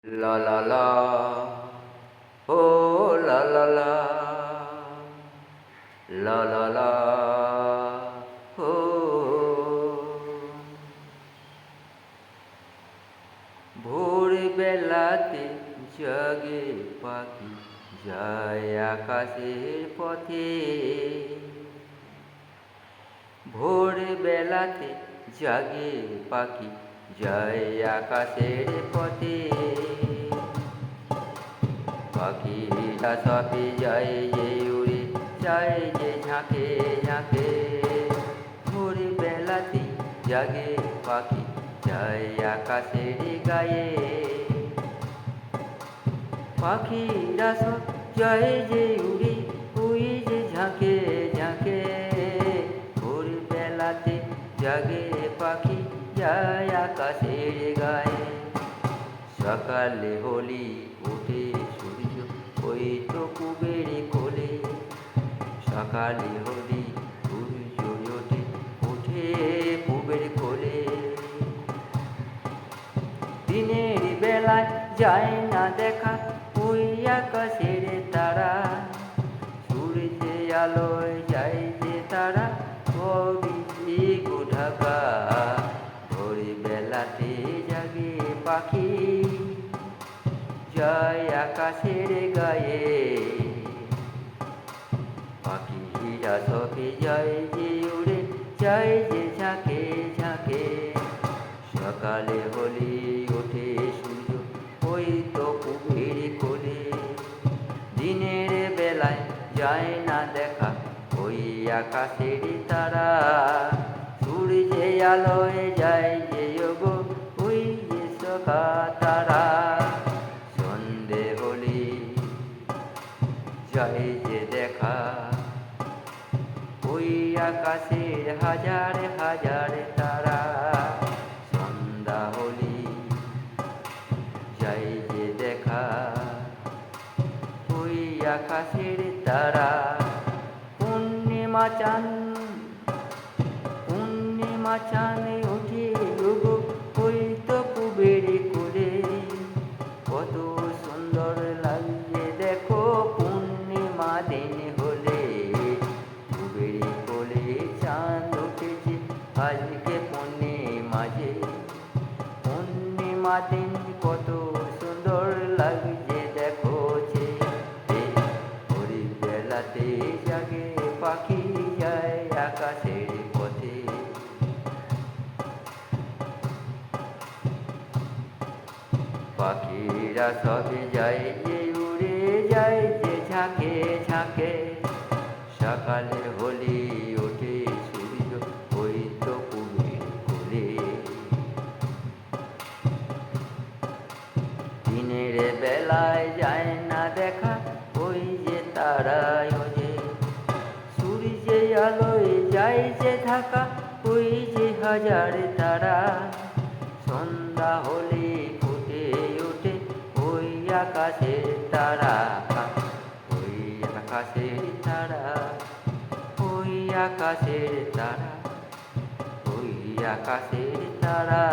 La la la, oh la la la, la la la, oh। ভোরবেলাতে জাগে পাখি যায় আকাশের পথে। ভোরবেলাতে জাগে পাখি যায় আকাশের পথে। পাখিরা সবে যায় যে উড়ে যায় যে ঝাঁকে ঝাঁকে। ভোরবেলাতে জাগে পাখি যায় আকাশের গায়ে। পাখিরা সব যায় যে উড়ে ওই যে ঝাঁকে ঝাঁকে। ভোরবেলাতে জাগে পাখি যায় আকাশের গায়ে। সকালে হলি উঠে সূর্য ওই তো কুবের কোলে। সকালে হলি সূর্য ওঠে উঠে কুবের কোলে। দিনের বেলায় যায় না দেখা ওই আকাশের তারা। সূর্যে আলোয় যায় যে তারা সবই ঢাকা। ভোরবেলাতে জাগে পাখি যায় আকাশের গায়ে। পাখিরা সবে যায় যে উড়ে যায় যে ঝাঁকে ঝাঁকে। সকালে হলি ওঠে সূর্য ওই তো কুবের কোলে। দিনের বেলায় যায় না দেখা ওই আকাশের তারা। সূর্যে আলোয় যায় যে গো ওই যে সখা তারা। সন্ধে হলি যায় যে দেখা ওই আকাশের হাজার হাজার তারা। সন্ধ্যা হলি যায় যে দেখা ওই আকাশের তারা। পূর্ণিমা চাঁদ ওঠে গো ওই তো কুবের কোলে। কত সুন্দর লাগে দেখো পূর্ণিমা দিন হলে। কুবের কোলে চাঁদ উঠেছে আজকে পূর্ণিমাঝে। পূর্ণিমা দিন কত সুন্দর লাগছে দেখো যে। ভোরবেলাতে জাগে পাখি যায় আকাশের পথে। পাখিরা সবে যায় যে উড়ে যায় যে ঝাঁকে ঝাঁকে। সকালে হলি ওঠে সূর্য ওই তো কুবের কোলে। দিনের বেলায় যায় না দেখা ওই যে তারায় যে। সূর্যে আলোয় যায় যে ঢাকা ওই যে হাজার তারা। সন্ধ্যা হলে ফুটে ওঠে ওই আকাশের তারা। ওই আকাশের তারা, ওই আকাশের তারা, ওই আকাশের তারা।